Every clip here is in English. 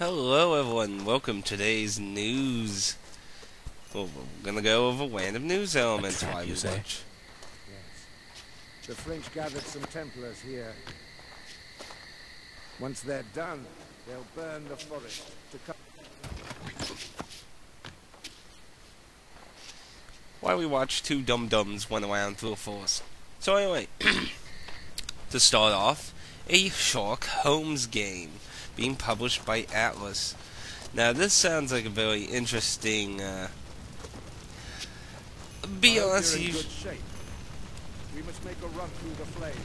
Hello everyone, welcome to today's news. Well, we're gonna go over random news elements while we watch. Yes. The French gathered some Templars here. Once they're done, they'll burn the forest to cut. While we watch two dum-dums run around through a forest. So anyway, to start off, a Sherlock Holmes game being published by Atlas. Now this sounds like a very interesting, be honest, You're in good shape. We must make a run through the flames.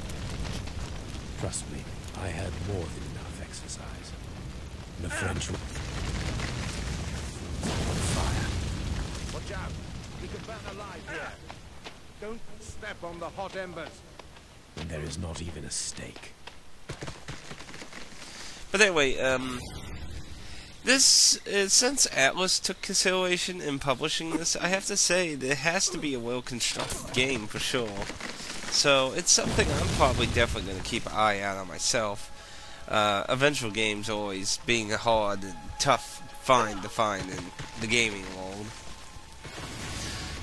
Trust me, I had more than enough exercise. The French on fire. Watch out! We can burn alive here. Don't step on the hot embers. And there is not even a stake. But anyway, since Atlas took consideration in publishing this, I have to say that it has to be a well-constructed game for sure. So it's something I'm probably definitely going to keep an eye out on myself. Eventual games always being a hard and tough find to find in the gaming world.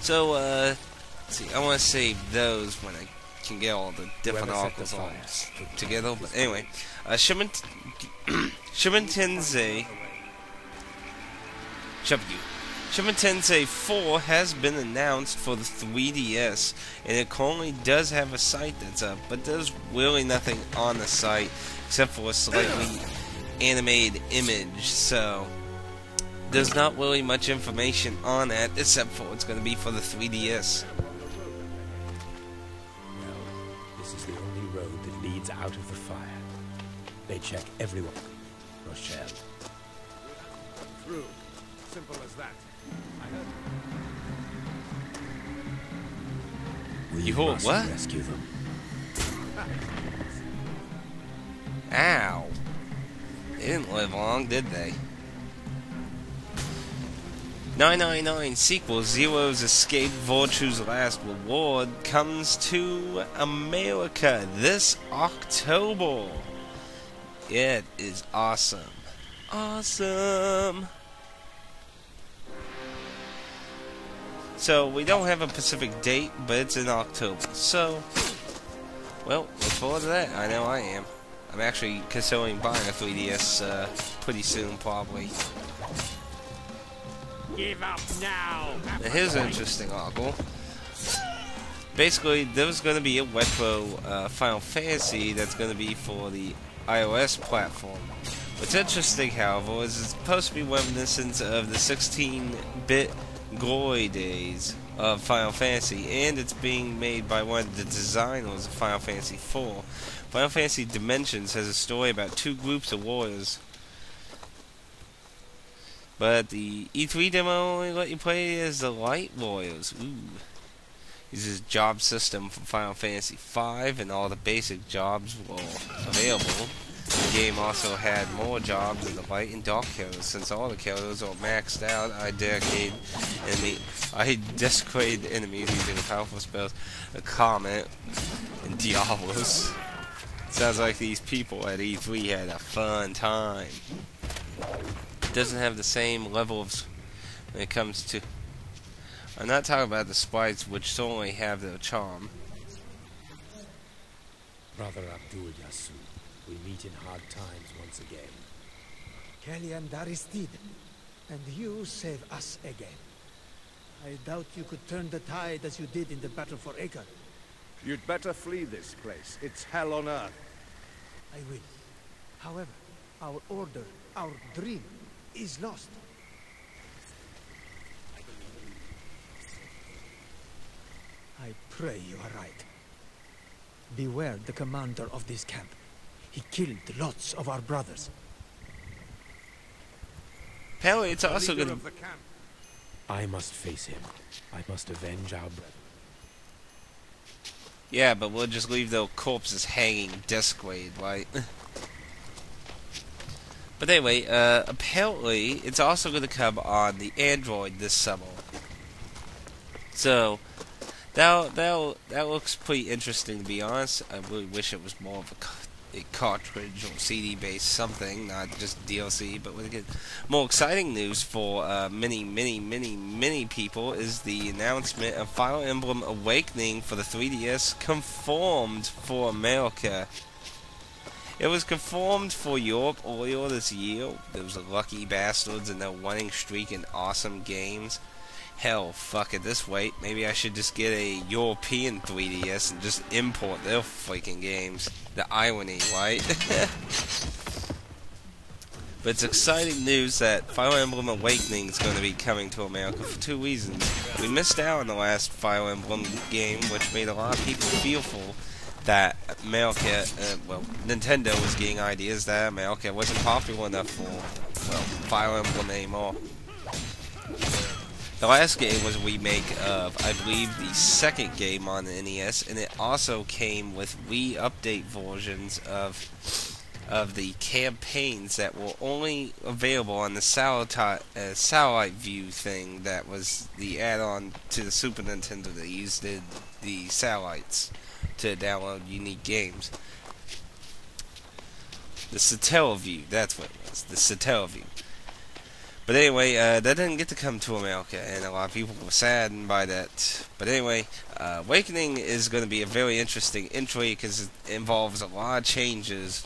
So, let's see, I want to save those when I can get all the different articles all together. But anyway, Tensei 4 has been announced for the 3DS, and it currently does have a site that's up, but there's really nothing on the site except for a slightly animated image, so there's not really much information on that except for it's going to be for the 3DS. This is the only road that leads out of the fire. They check everyone. Rochelle. Through. Simple as that. I heard. You heard what? Rescue them. Ow. They didn't live long, did they? 999 sequel Zero's Escape Virtue's Last Reward comes to America this October. It is awesome. Awesome. So, we don't have a specific date, but it's in October. So, well, look forward to that. I know I am. I'm actually considering buying a 3DS pretty soon, probably. Give up now. Now, here's an interesting article. Basically, there's going to be a retro Final Fantasy that's going to be for the iOS platform. What's interesting, however, is it's supposed to be reminiscent of the 16-bit glory days of Final Fantasy, and it's being made by one of the designers of Final Fantasy IV. Final Fantasy Dimensions has a story about two groups of warriors. But the E3 demo only let you play as the Light Warriors. Ooh. Uses job system from Final Fantasy V, and all the basic jobs were available. The game also had more jobs than the Light and Dark Heroes. Since all the heroes are maxed out, I desecrate enemies using powerful spells, a Comet, and Diablos. Sounds like these people at E3 had a fun time. Doesn't have the same level of when it comes to. I'm not talking about the sprites, which certainly have their charm. Brother Abdul Yasu, we meet in hard times once again. Kelly and Aristide, and you save us again. I doubt you could turn the tide as you did in the battle for Acre. You'd better flee this place. It's hell on earth. I will. However, our order, our dream, is lost. I pray you are right. Beware the commander of this camp. He killed lots of our brothers. Apparently, it's also Leader going of to. the camp. I must face him. I must avenge our brother. Yeah, but we'll just leave their corpses hanging, desecrated, right? But anyway, apparently, it's also going to come on the Android this summer. So, that looks pretty interesting, to be honest. I really wish it was more of a a cartridge or CD based something, not just DLC. But we get more exciting news for many people is the announcement of Fire Emblem Awakening for the 3DS confirmed for America. It was confirmed for Europe earlier this year. Those lucky bastards and their winning streak in awesome games. Hell, fuck it, this wait. Maybe I should just get a European 3DS and just import their freaking games. The irony, right? But it's exciting news that Fire Emblem Awakening is going to be coming to America for 2 reasons. We missed out on the last Fire Emblem game, which made a lot of people fearful that America, well, Nintendo was getting ideas that America wasn't popular enough for, well, Fire Emblem anymore. The last game was a remake of, I believe, the second game on the NES, and it also came with Wii update versions of the campaigns that were only available on the satellite view thing that was the add-on to the Super Nintendo that used the satellites to download unique games. The Satellaview, that's what it was, the Satellaview. But anyway, that didn't get to come to America, and a lot of people were saddened by that. But anyway, Awakening is going to be a very interesting entry because it involves a lot of changes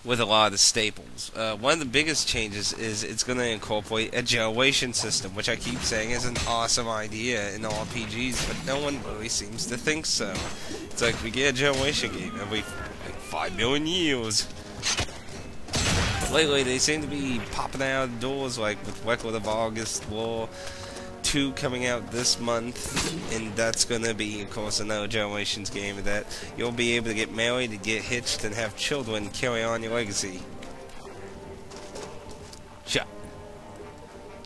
with a lot of the staples. One of the biggest changes is it's going to incorporate a generation system, which I keep saying is an awesome idea in RPGs, but no one really seems to think so. It's like we get a generation game every 5 million years. But lately, they seem to be popping out of doors, like with Record of August War 2 coming out this month, and that's going to be, of course, another Generations game that you'll be able to get married, to get hitched, and have children carry on your legacy. Shot.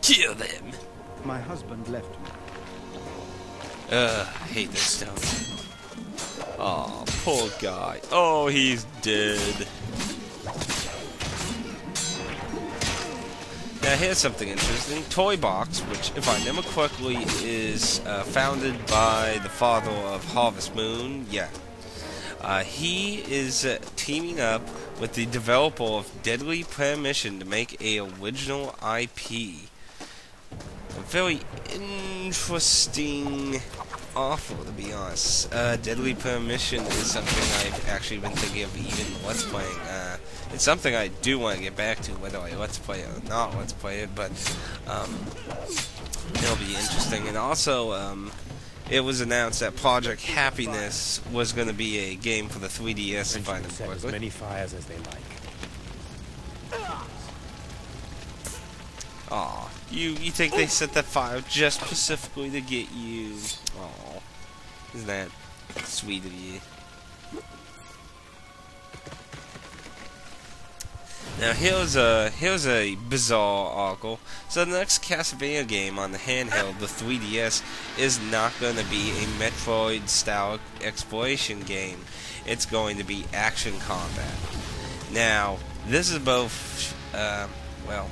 Kill them. My husband left me. I hate this stuff. Aw, poor guy. Oh, he's dead. Now here's something interesting. Toy Box, which, if I remember correctly, is founded by the father of Harvest Moon. Yeah. He is teaming up with the developer of Deadly Premonition to make a original IP. A very interesting offer, to be honest. Deadly Premonition is something I've actually been thinking of even Let's Playing. It's something I do want to get back to, whether I Let's Play it or not Let's Play it, but it'll be interesting. And also, it was announced that Project Happiness was going to be a game for the 3DS, if I remember Set as correctly. many fires as they like. Aw, you think they set that fire just specifically to get you? Aw, isn't that sweet of you? Now here's a bizarre article. So the next Castlevania game on the handheld, the 3DS, is not going to be a Metroid-style exploration game. It's going to be action combat. Now this is both, well,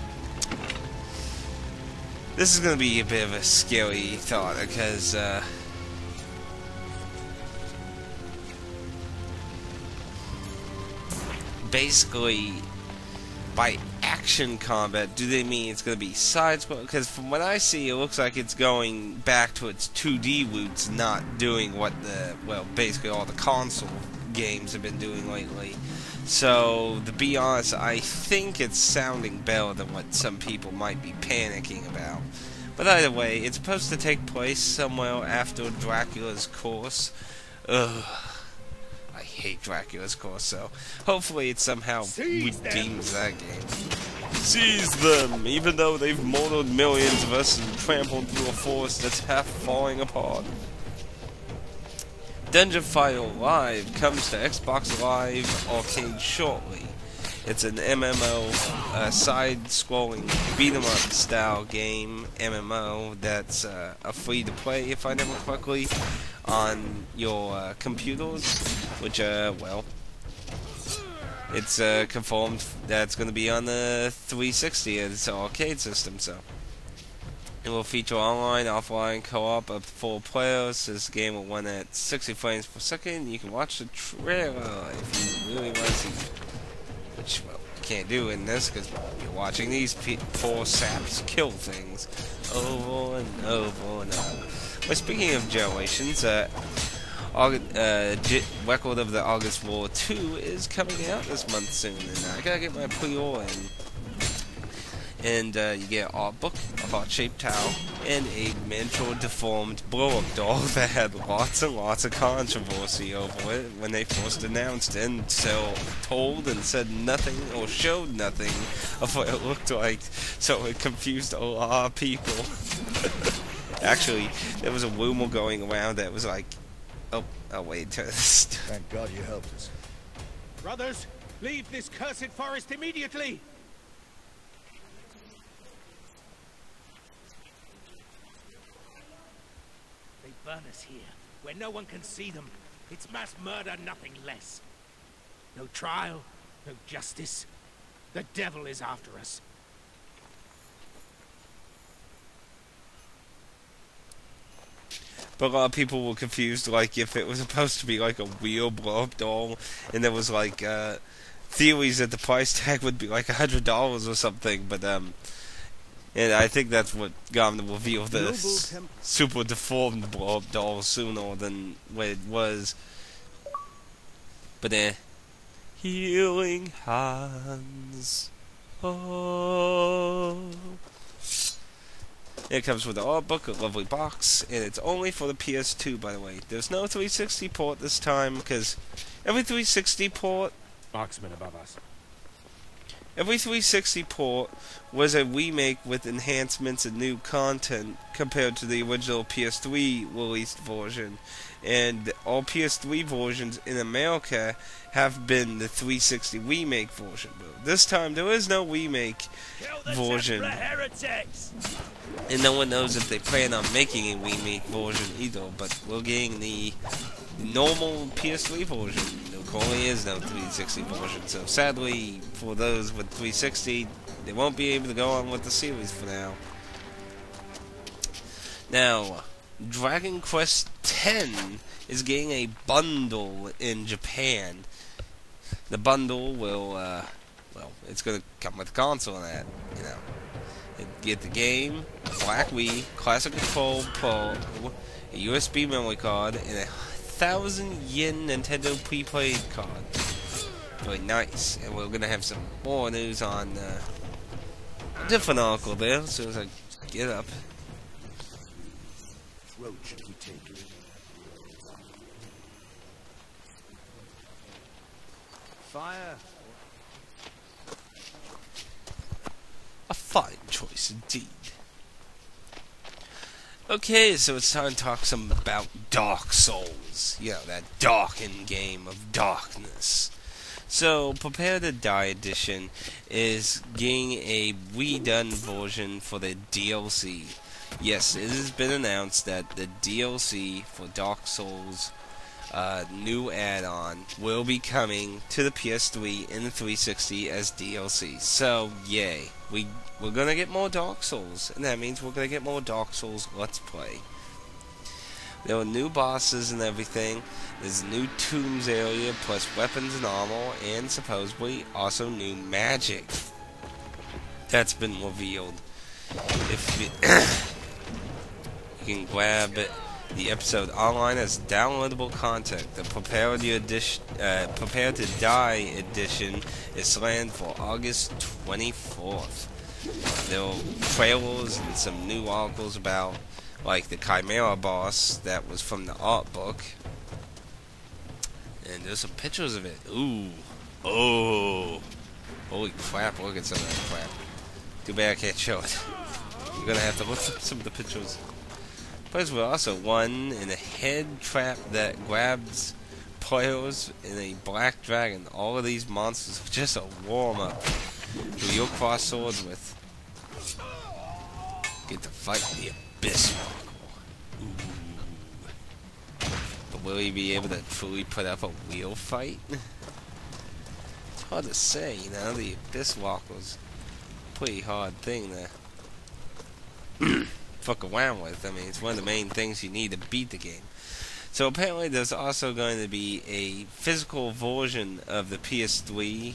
this is going to be a bit of a scary thought because basically, by action combat, do they mean it's going to be side-scroll? Because from what I see, it looks like it's going back to its 2D roots, not doing what the, well, basically all the console games have been doing lately. So, to be honest, I think it's sounding better than what some people might be panicking about. But either way, it's supposed to take place somewhere after Dracula's Curse. Ugh. I hate Dracula's Curse, so hopefully it somehow redeems that game. Seize them! Even though they've murdered millions of us and trampled through a forest that's half falling apart. Dungeon Fighter Live comes to Xbox Live Arcade shortly. It's an MMO, side-scrolling beat-em-up style game, MMO, that's a free-to-play, if I remember correctly, on your computers, which, well, it's confirmed that it's going to be on the 360 as an arcade system, so It will feature online, offline, co-op up to 4 players. This game will run at 60 frames per second. You can watch the trailer if you really want to see it. Which, well, you can't do in this because you're watching these poor saps kill things over and over and over. But speaking of generations, Record of the August War 2 is coming out this month soon, and I gotta get my pre-order in. And you get an art book, a heart-shaped towel, and a miniature deformed blow-up doll that had lots and lots of controversy over it when they first announced it, and so told and said nothing or showed nothing of what it looked like, so it confused a lot of people. Actually, there was a rumor going around that was like, oh wait, Thank God you helped us. Brothers, leave this cursed forest immediately! They burn us here, where no one can see them. It's mass murder, nothing less. No trial, no justice. The devil is after us. But a lot of people were confused, like, if it was supposed to be, like, a real blow-up doll, and there was, like, theories that the price tag would be, like, $100 or something, but, and I think that's what got them to reveal this super deformed blow-up doll sooner than what it was. But, healing hands. Oh. It comes with an art book, a lovely box, and it's only for the PS2, by the way. There's no 360 port this time, because every 360 port... Marksman above us. Every 360 port was a remake with enhancements and new content compared to the original PS3 released version. And all PS3 versions in America have been the 360 remake version. But this time there is no remake version. And no one knows if they plan on making a remake version either. But we're getting the normal PS3 version. There currently is no 360 version. So sadly, for those with 360, they won't be able to go on with the series for now. Now, Dragon Quest X is getting a bundle in Japan. The bundle will, well, it's going to come with a console in that, you know. Get the game, Black Wii, Classic Control Pro, a USB memory card, and a 1,000 yen Nintendo prepaid card. Very nice. And we're going to have some more news on a different article there as soon as I get up. Road should we take? Fire. A fine choice indeed. Okay, so it's time to talk some about Dark Souls. You know, that darkened game of darkness. So, Prepare to Die Edition is getting a redone version for the DLC. Yes, it has been announced that the DLC for Dark Souls new add-on will be coming to the PS3 and the 360 as DLC. So, yay. We're gonna get more Dark Souls, and that means we're gonna get more Dark Souls Let's Play. There are new bosses and everything. There's a new tombs area, plus weapons and armor, and supposedly also new magic. That's been revealed. If you can grab it, the episode online as downloadable content. The Prepare to Die edition is planned for August 24th. There are trailers and some new articles about, like, the Chimera boss that was from the art book. And there's some pictures of it. Ooh. Oh. Holy crap, look at some of that crap. Too bad I can't show it. You're gonna have to look at some of the pictures. There's also one in a head trap that grabs players in a black dragon. All of these monsters are just a warm-up who you'll cross swords with. Get to fight the Abyss Walker. Ooh. But will he be able to truly put up a real fight? It's hard to say, you know. The Abyss Walker's a pretty hard thing to fuck around with. I mean, it's one of the main things you need to beat the game. So apparently there's also going to be a physical version of the PS3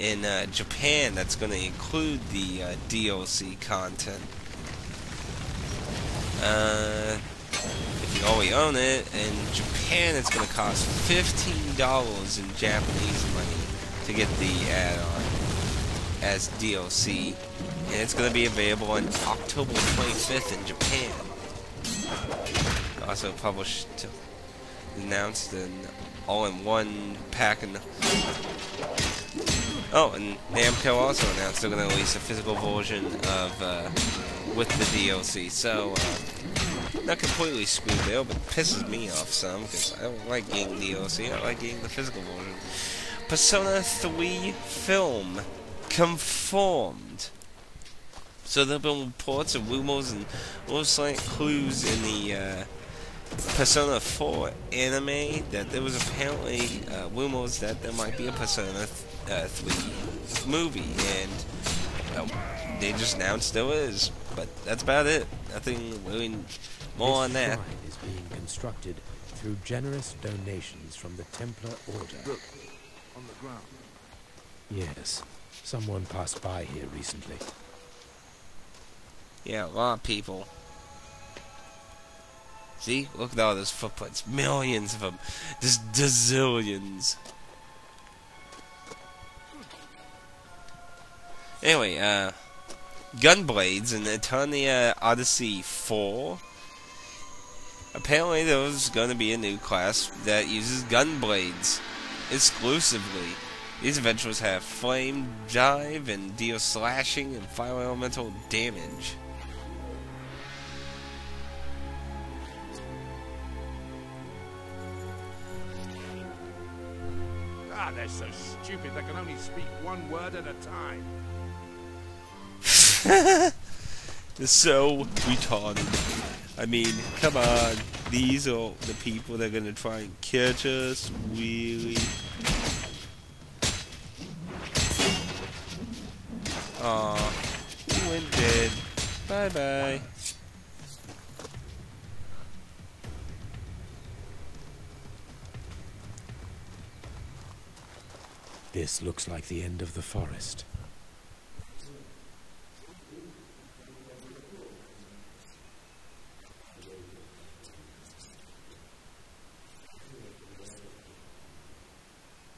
in Japan that's going to include the DLC content. If you already own it, in Japan it's going to cost $15 in Japanese money to get the add-on as DLC, and it's going to be available on October 25th in Japan. Also published, announced an all-in-one pack. And Namco also announced they're going to release a physical version of with the DLC. So not completely screwed there, but it pisses me off some because I don't like getting DLC. I like getting the physical version. Persona 3 film confirmed. So there have been reports and rumors and slight clues in the Persona 4 anime that there was apparently rumors that there might be a Persona 3 movie, and they just announced there is. But that's about it. Nothing really more on that. This shrine is being constructed through generous donations from the Templar Order. Look, on the ground. Yes, someone passed by here recently. Yeah, a lot of people. See? Look at all those footprints. Millions of them. Just gazillions. Anyway, Gunblades in Eternia Odyssey 4. Apparently there's going to be a new class that uses gunblades exclusively. These adventurers have flame dive and deal slashing and fire elemental damage. Ah, they're so stupid they can only speak one word at a time. They're so retarded. I mean, come on. These are the people that are gonna try and catch us? Really? Aw, you went dead. Bye-bye. This looks like the end of the forest.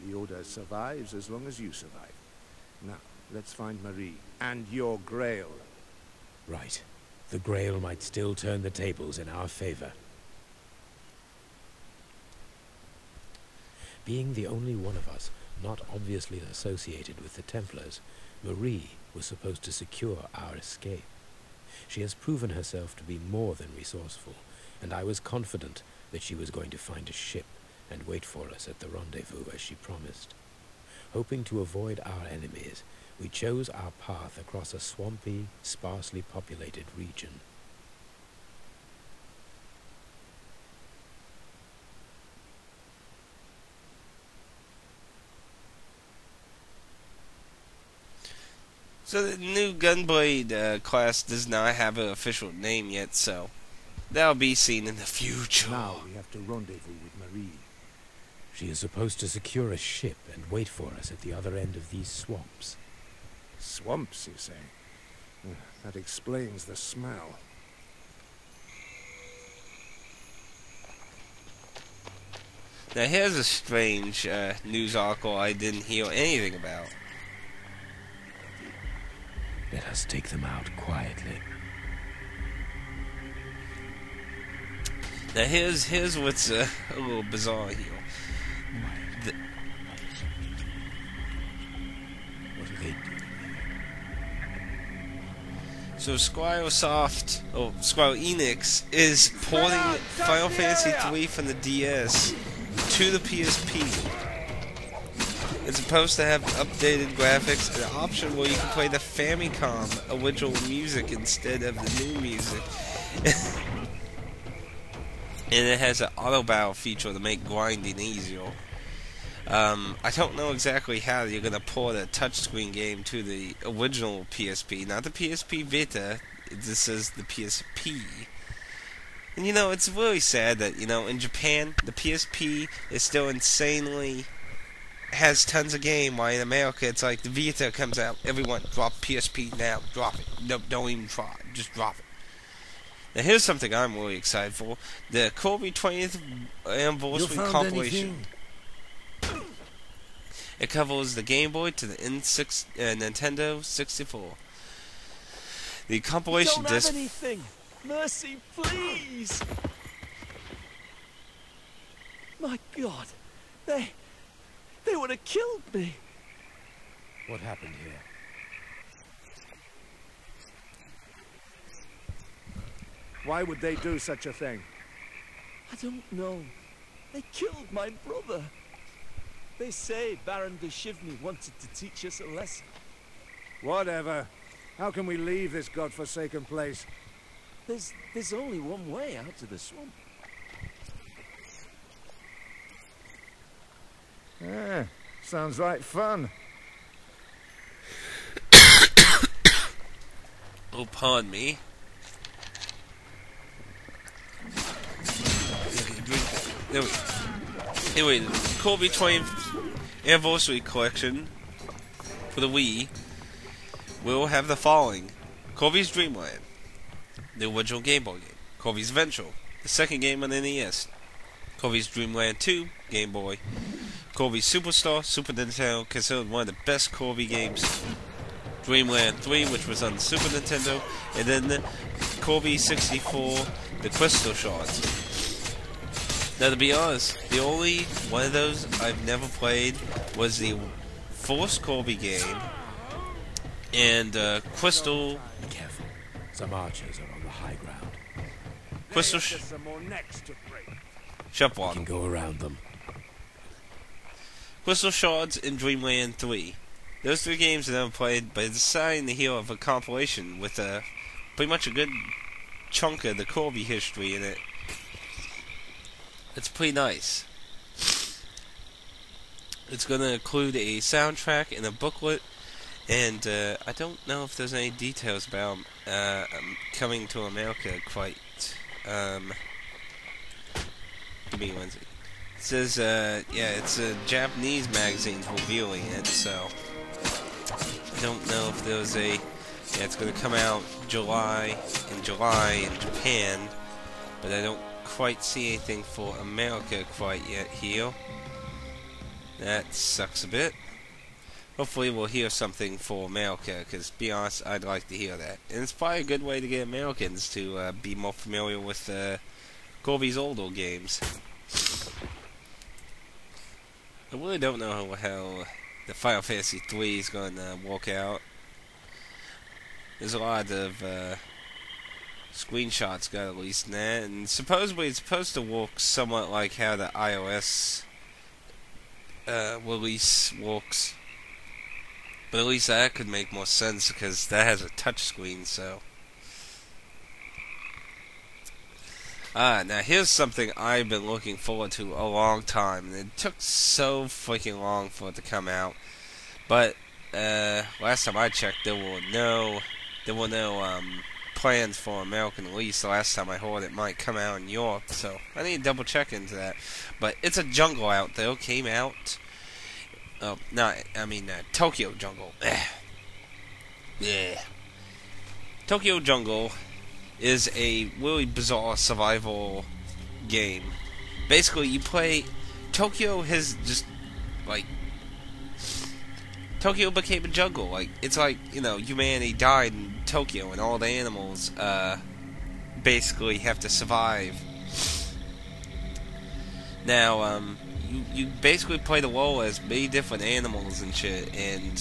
The Order survives as long as you survive. Now, let's find Marie and your Grail. Right. The Grail might still turn the tables in our favor. Being the only one of us not obviously associated with the Templars, Marie was supposed to secure our escape. She has proven herself to be more than resourceful, and I was confident that she was going to find a ship and wait for us at the rendezvous as she promised. Hoping to avoid our enemies, we chose our path across a swampy, sparsely populated region. So the new Gunblade class does not have an official name yet, so that'll be seen in the future. Now we have to rendezvous with Marie. She is supposed to secure a ship and wait for us at the other end of these swamps. Swamps, you say? That explains the smell. Now here's a strange news article I didn't hear anything about. Let us take them out quietly. Now here's what's a little bizarre here. What are they doing here? So Square Enix is porting Final Fantasy III from the DS to the PSP. It's supposed to have updated graphics and an option where you can play the Famicom original music instead of the new music. And it has an auto battle feature to make grinding easier. I don't know exactly how you're going to port a touchscreen game to the original PSP, not the PSP Vita, this says the PSP. And you know, it's really sad that, you know, in Japan, the PSP is still insanely has tons of game, while in America it's like the Vita comes out, everyone drop PSP now, drop it. No, don't even try, just drop it. Now here's something I'm really excited for. The Kirby 20th Anniversary compilation. It covers the Game Boy to the Nintendo 64. The compilation Don't have disc... anything. Mercy, please. My God, they would have killed me. What happened here? Why would they do such a thing? I don't know. They killed my brother. They say Baron de Chivny wanted to teach us a lesson. Whatever. How can we leave this godforsaken place? There's only one way out of the swamp. Sounds like fun. Oh, pardon me. Anyway, the Kirby 20th Anniversary Collection for the Wii will have the following: Kirby's Dream Land, the original Game Boy game; Kirby's Adventure, the second game on the NES; Kirby's Dream Land 2, Game Boy; Kirby Superstar, Super Nintendo, considered one of the best Kirby games; Dreamland 3, which was on the Super Nintendo; and then the Kirby 64, the Crystal Shards. Now, to be honest, the only one of those I've never played was the first Kirby game, and Crystal... Be careful. Some archers are on the high ground. Crystal... Some more necks to break. Shut We up, can go around them. Crystal Shards and Dreamland 3. Those three games I never played, but it's exciting to hear of a compilation with pretty much a good chunk of the Kirby history in it. It's pretty nice. It's going to include a soundtrack and a booklet, and I don't know if there's any details about coming to America quite. Give me one second. It says, yeah, it's a Japanese magazine reviewing it, so I don't know if there's a... Yeah, it's going to come out in July in Japan, but I don't quite see anything for America quite yet here. That sucks a bit. Hopefully we'll hear something for America, because to be honest, I'd like to hear that. And it's probably a good way to get Americans to be more familiar with Kirby's older games. I really don't know how the Final Fantasy III is going to work out. There's a lot of screenshots got released in that, and supposedly it's supposed to work somewhat like how the iOS release works. But at least that could make more sense, because that has a touch screen, so... now here's something I've been looking forward to a long time, and it took so freaking long for it to come out. But, last time I checked, there were no plans for American release. The last time I heard it might come out in Europe, so I need to double check into that. But It's a Jungle Out, though, came out. Tokyo Jungle. Yeah. Tokyo Jungle is a really bizarre survival game. Basically, you play... Tokyo has just, like... Tokyo became a jungle. Like, it's like, you know, humanity died in Tokyo, and all the animals, basically have to survive. Now, you basically play the role as many different animals and shit, and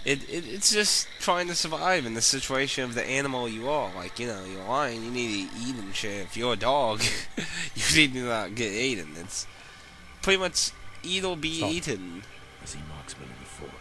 it's just trying to survive in the situation of the animal you are. Like, you know, you're a lion, you need to eat and shit. If you're a dog, you need to not get eaten. It's pretty much eat or be eaten. I see marksmen in the fort.